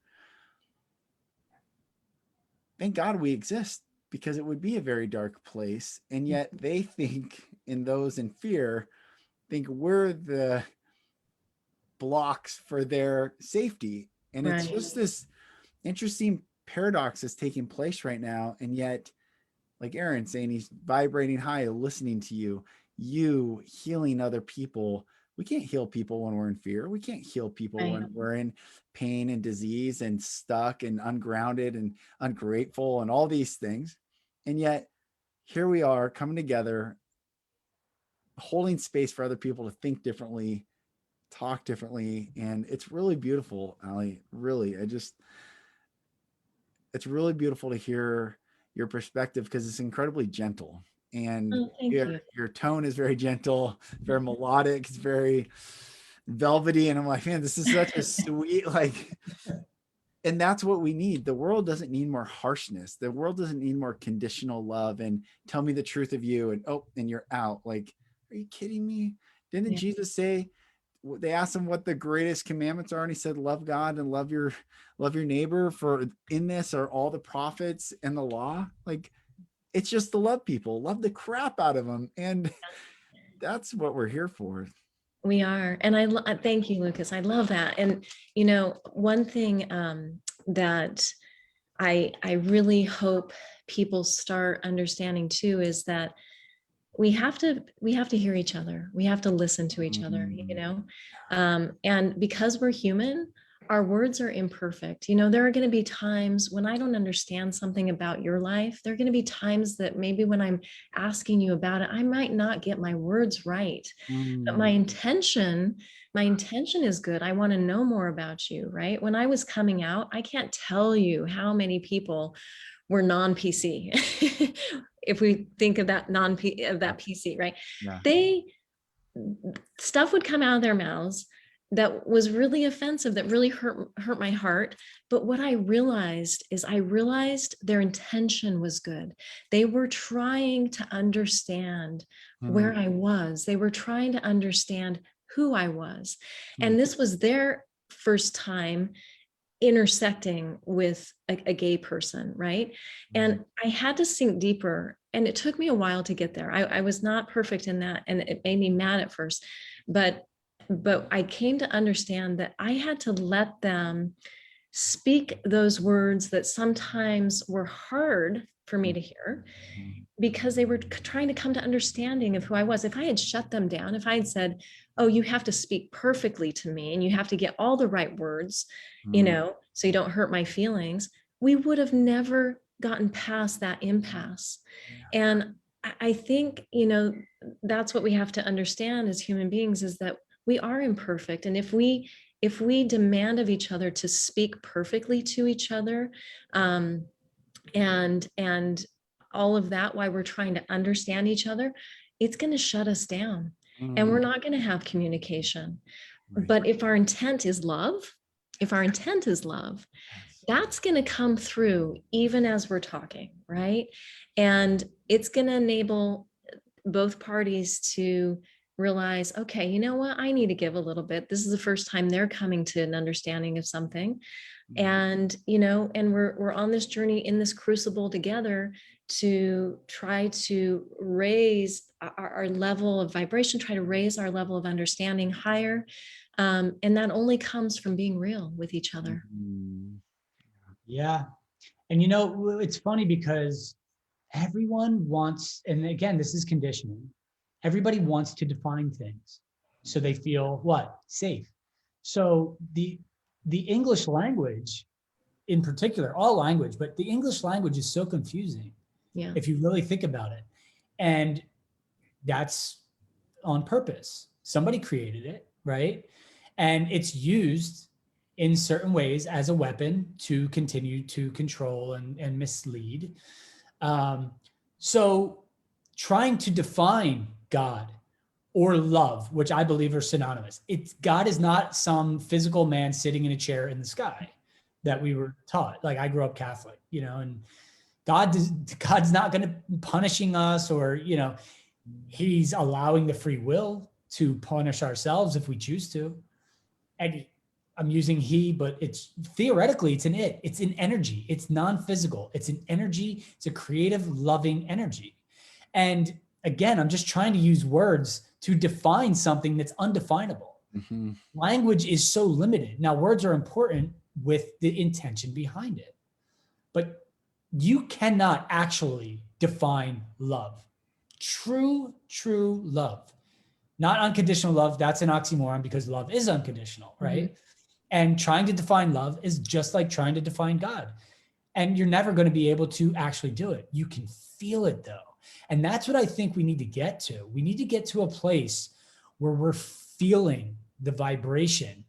Thank God we exist, because it would be a very dark place. And yet they think, in those in fear, think we're the blocks for their safety. And it's Right. just this interesting paradox that's taking place right now. And yet, like Aaron saying, he's vibrating high, listening to you, you healing other people. We can't heal people when we're in fear. We can't heal people Right. when we're in pain and disease and stuck and ungrounded and ungrateful and all these things. And yet here we are coming together, holding space for other people to think differently, talk differently. And it's really beautiful, Ali. Really, it's really beautiful to hear your perspective, because it's incredibly gentle. And Oh, thank you. your tone is very gentle, very melodic, it's very velvety. And I'm like, man, this is such a sweet, like, and that's what we need. The world doesn't need more harshness. The world doesn't need more conditional love and tell me the truth of you and and you're out. Like, are you kidding me? Didn't Yeah. Jesus say, they asked him what the greatest commandments are, and he said, love God and love your neighbor, for in this are all the prophets and the law. Like, it's just to love people, love the crap out of them. And that's what we're here for. We are. And thank you, Lucas. I love that. And, you know, one thing that I really hope people start understanding too is that we have to hear each other. We have to listen to each other, you know? And because we're human, our words are imperfect. You know, there are going to be times when I don't understand something about your life. There are going to be times that maybe when I'm asking you about it, I might not get my words right. But my intention is good. I want to know more about you, right? When I was coming out, I can't tell you how many people were non-PC. If we think of that PC, right? Yeah. Stuff would come out of their mouths that was really offensive, that really hurt my heart. But what I realized their intention was good. They were trying to understand where I was. They were trying to understand who I was. And this was their first time intersecting with a gay person, right? And I had to sink deeper, and it took me a while to get there. I was not perfect in that, and it made me mad at first, but I came to understand that I had to let them speak those words that sometimes were hard for me to hear, because they were trying to come to understanding of who I was. If I had shut them down, if I had said, oh, you have to speak perfectly to me and you have to get all the right words, you know, so you don't hurt my feelings, we would have never gotten past that impasse. And I think, you know, that's what we have to understand as human beings, is that we are imperfect. And if we demand of each other to speak perfectly to each other, and all of that, why we're trying to understand each other, it's going to shut us down, and we're not going to have communication. But if our intent is love, that's going to come through even as we're talking, right? And it's going to enable both parties to realize, okay, you know what, I need to give a little bit. This is the first time they're coming to an understanding of something. And, you know, and we're on this journey, in this crucible together, to try to raise our level of vibration, try to raise our level of understanding higher. And that only comes from being real with each other. Yeah. And you know, it's funny because everyone wants, and again, this is conditioning. Everybody wants to define things so they feel what? Safe. So the English language in particular, all language, but the English language is so confusing. Yeah. If you really think about it. And that's on purpose. Somebody created it, right? And it's used in certain ways as a weapon to continue to control and mislead. So trying to define God or love, which I believe are synonymous. God is not some physical man sitting in a chair in the sky that we were taught. Like, I grew up Catholic, you know, and God's not going to punishing us, or, he's allowing the free will to punish ourselves if we choose to. And I'm using he, but it's theoretically, it's an energy. It's non-physical. It's an energy. It's a creative, loving energy. And again, I'm just trying to use words to define something that's undefinable. Mm-hmm. Language is so limited. Now, words are important with the intention behind it, but you cannot actually define love. True love, not unconditional love. That's an oxymoron, because love is unconditional, right? Mm-hmm. And trying to define love is just like trying to define God. And you're never going to be able to actually do it. You can feel it though. And that's what I think we need to get to. We need to get to a place where we're feeling the vibration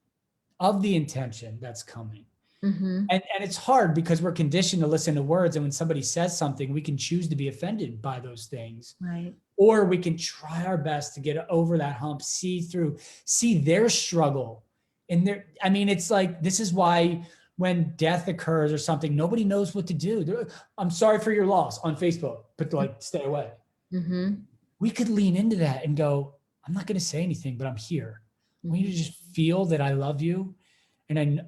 of the intention that's coming. Mm-hmm. And it's hard because we're conditioned to listen to words. And when somebody says something, we can choose to be offended by those things. Right. Or we can try our best to get over that hump, see their struggle. And it's like, this is why when death occurs or something, nobody knows what to do. I'm sorry for your loss on Facebook, but stay away. Mm-hmm. We could lean into that and go, I'm not going to say anything, but I'm here. I want you to just feel that I love you. And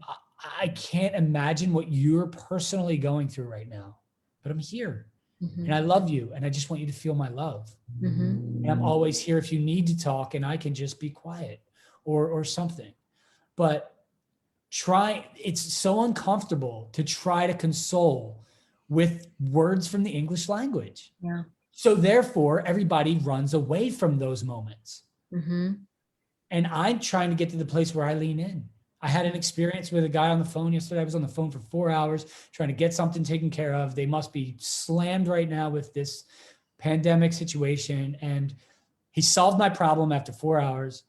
I can't imagine what you're personally going through right now, but I'm here. Mm-hmm. And I love you. And I just want you to feel my love. Mm-hmm. And I'm always here if you need to talk, and I can just be quiet or something. But it's so uncomfortable to try to console with words from the English language. Yeah. So therefore, everybody runs away from those moments. Mm-hmm. And I'm trying to get to the place where I lean in. I had an experience with a guy on the phone yesterday. I was on the phone for 4 hours trying to get something taken care of. They must be slammed right now with this pandemic situation. And he solved my problem after 4 hours.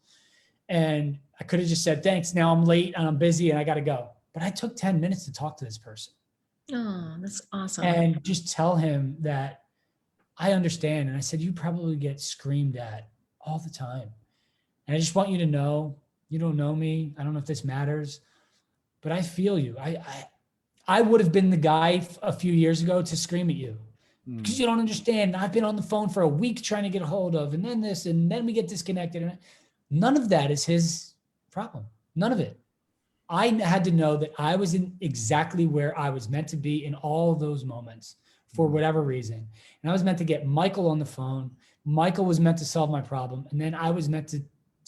And I could have just said, thanks, now I'm late and I'm busy and I got to go. But I took 10 minutes to talk to this person. Oh, that's awesome. And just tell him that I understand. And I said, you probably get screamed at all the time. And I just want you to know, you don't know me. I don't know if this matters, but I feel you. I would have been the guy a few years ago to scream at you because you don't understand. I've been on the phone for a week trying to get a hold of, and then this, and then we get disconnected. And none of that is his problem. None of it. I had to know that I was in exactly where I was meant to be in all those moments for whatever reason. And I was meant to get Michael on the phone. Michael was meant to solve my problem. And then I was meant to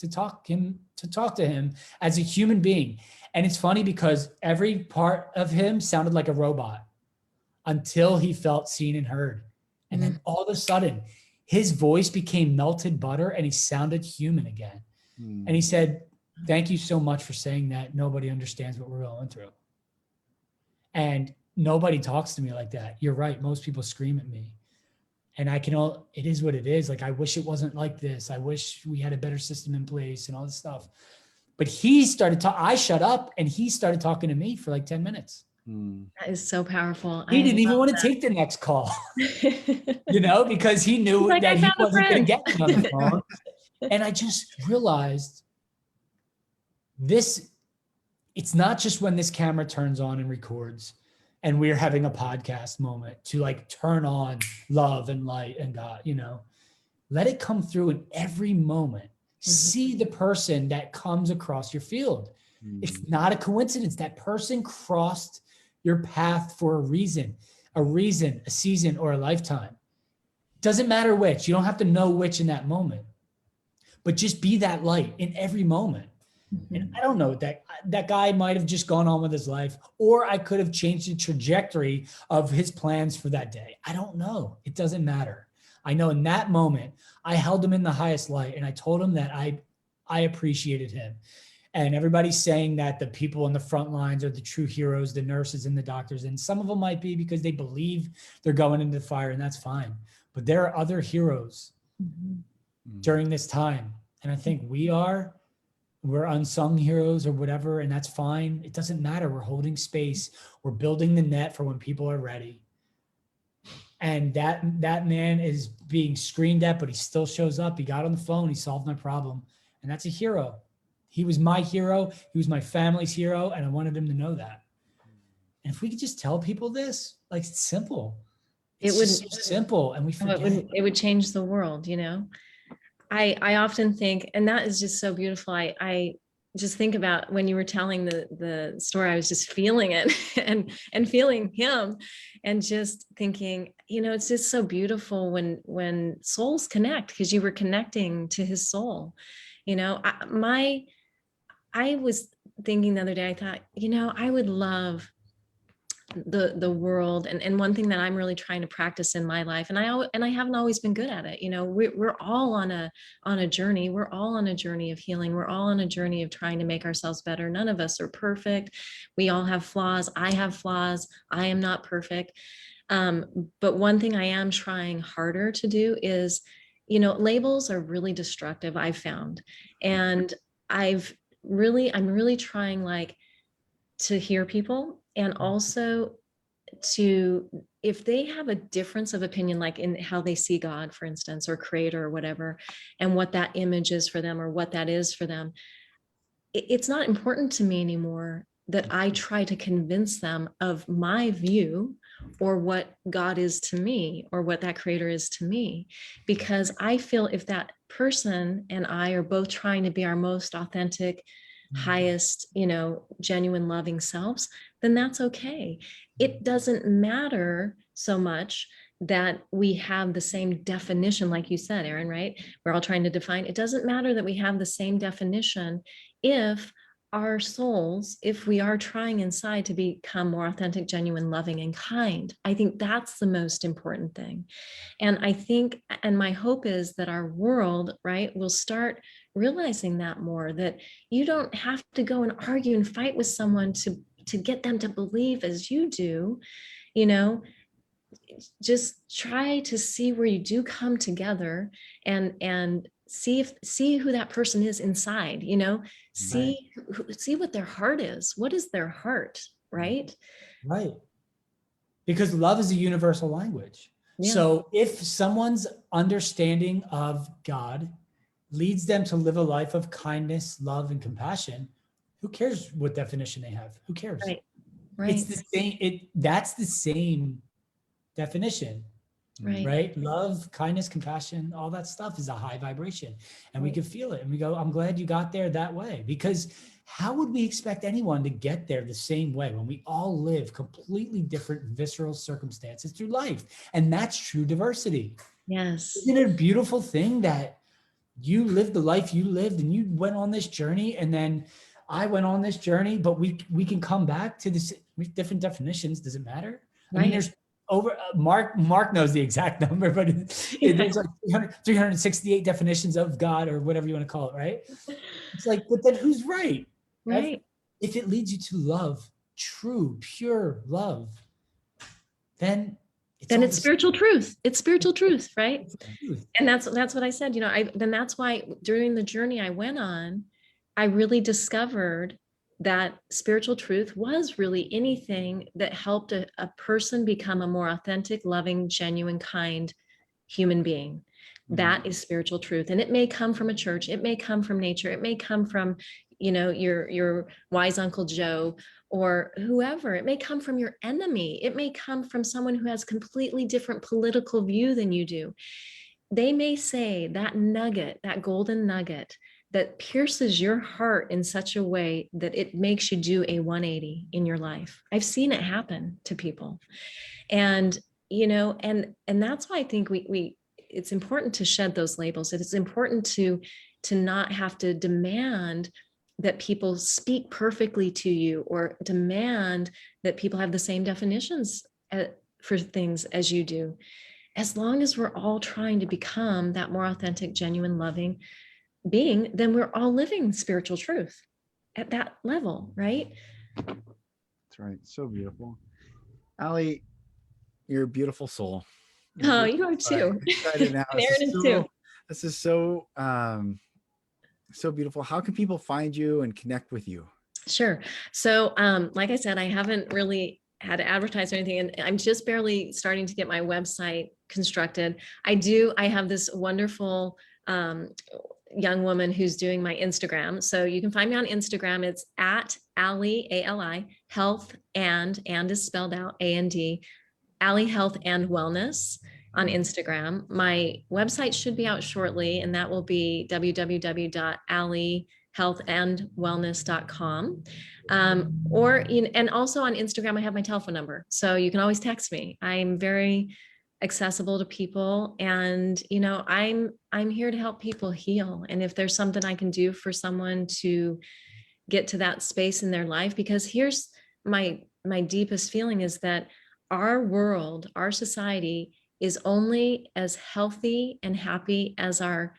talk to him as a human being. And it's funny because every part of him sounded like a robot until he felt seen and heard. And then all of a sudden his voice became melted butter and he sounded human again. And he said, thank you so much for saying that. Nobody understands what we're going through. And nobody talks to me like that. You're right. Most people scream at me. And it is what it is. Like, I wish it wasn't like this. I wish we had a better system in place and all this stuff. But I shut up and he started talking to me for like 10 minutes. That is so powerful. He didn't even want to take the next call, because he knew that he wasn't going to get me on the phone. And I just realized it's not just when this camera turns on and records and we're having a podcast moment to like turn on love and light and God, let it come through in every moment. See the person that comes across your field. It's not a coincidence. That person crossed your path for a reason, a season, or a lifetime. Doesn't matter which. You don't have to know which in that moment, but just be that light in every moment. And I don't know, that guy might have just gone on with his life, or I could have changed the trajectory of his plans for that day. I don't know. It doesn't matter. I know in that moment, I held him in the highest light and I told him that I appreciated him. And everybody's saying that the people on the front lines are the true heroes, the nurses and the doctors. And some of them might be because they believe they're going into the fire, and that's fine. But there are other heroes during this time. And I think we're unsung heroes or whatever, and that's fine. It doesn't matter. We're holding space. We're building the net for when people are ready. And that man is being screamed at, but he still shows up. He got on the phone. He solved my problem. And that's a hero. He was my hero. He was my family's hero. And I wanted him to know that. And if we could just tell people this, like, it's simple. It's would, just so simple, and we forget. it would change the world, you know. I often think, and that is just so beautiful. I just think about when you were telling the story, I was just feeling it and feeling him, and just thinking, you know, it's just so beautiful when souls connect, because you were connecting to his soul. You know, I was thinking the other day, I thought, you know, I would love the world, and one thing that I'm really trying to practice in my life, and I haven't always been good at it. You know, we're all on a journey. We're all on a journey of healing. We're all on a journey of trying to make ourselves better. None of us are perfect. We all have flaws. I have flaws. I am not perfect. But one thing I am trying harder to do is, you know, labels are really destructive, I've found. And I'm really trying, like, to hear people, and also to, if they have a difference of opinion, like in how they see God, for instance, or creator or whatever, and what that image is for them or what that is for them, it's not important to me anymore that I try to convince them of my view or what God is to me or what that creator is to me, because I feel if that person and I are both trying to be our most authentic, highest, you know, genuine, loving selves, then that's okay. It doesn't matter so much that we have the same definition, like you said, Aaron, right? We're all trying to define. It doesn't matter that we have the same definition if our souls, if we are trying inside to become more authentic, genuine, loving, and kind. I think that's the most important thing. And I think, and my hope is that our world, right, will start realizing that more, that you don't have to go and argue and fight with someone to get them to believe as you do. You know, just try to see where you do come together, and see who that person is inside, you know, see what their heart is. What is their heart, right? Right. Because love is a universal language. Yeah. So if someone's understanding of God leads them to live a life of kindness, love, and compassion, who cares what definition they have? Who cares? Right. It's the same. That's the same definition, right? Love, kindness, compassion, all that stuff is a high vibration, and we can feel it. And we go, I'm glad you got there that way, because how would we expect anyone to get there the same way when we all live completely different visceral circumstances through life? And that's true diversity. Yes. Isn't it a beautiful thing that you lived the life you lived and you went on this journey, and then I went on this journey, but we can come back to this different definitions. Does it matter? Right. I mean, there's over Mark knows the exact number, but there's like 368 definitions of God, or whatever you want to call it, right? It's like, but then who's right? Right. If it leads you to love, true, pure love, then it's spiritual truth. It's spiritual truth, right? And that's what I said. You know, then that's why during the journey I went on, I really discovered that spiritual truth was really anything that helped a person become a more authentic, loving, genuine, kind human being. That is spiritual truth. And it may come from a church. It may come from nature. It may come from, you know, your wise Uncle Joe or whoever. It may come from your enemy. It may come from someone who has completely different political view than you do. They may say that nugget, that golden nugget that pierces your heart in such a way that it makes you do a 180 in your life. I've seen it happen to people. And, you know, and that's why I think it's important to shed those labels. It is important to not have to demand that people speak perfectly to you, or demand that people have the same definitions for things as you do. As long as we're all trying to become that more authentic, genuine, loving being, then we're all living spiritual truth at that level, right? That's right. So beautiful. Allie, you're a beautiful soul. Oh, you are too. Excited now. This is so so beautiful. How can people find you and connect with you? Sure. So like I said, I haven't really had to advertise or anything, and I'm just barely starting to get my website constructed. I have this wonderful young woman who's doing my Instagram. So you can find me on Instagram. It's at Allie, A-L-I, health and is spelled out, A-N-D, Allie Health and Wellness on Instagram. My website should be out shortly, and that will be www.alliehealthandwellness.com. And also on Instagram, I have my telephone number, so you can always text me. I'm very accessible to people, and I'm here to help people heal. And if there's something I can do for someone to get to that space in their life, because here's my deepest feeling is that our world, our society is only as healthy and happy as our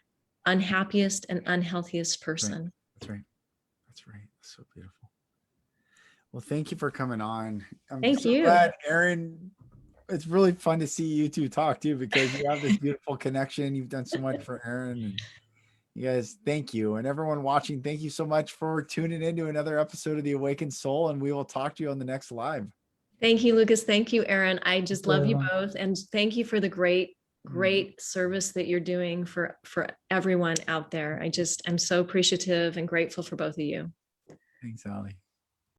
unhappiest and unhealthiest person. That's right. That's right. That's so beautiful. Well, thank you for coming on. I'm Thank so you. glad, Erin. It's really fun to see you two talk too, because you have this beautiful connection. You've done so much for Erin, and you guys, thank you. And everyone watching, thank you so much for tuning into another episode of The Awakened Soul, and we will talk to you on the next live. Thank you, Lucas. Thank you, Erin. I just love you everyone. both. And thank you for the great service that you're doing for everyone out there. I'm so appreciative and grateful for both of you. Thanks, Allie.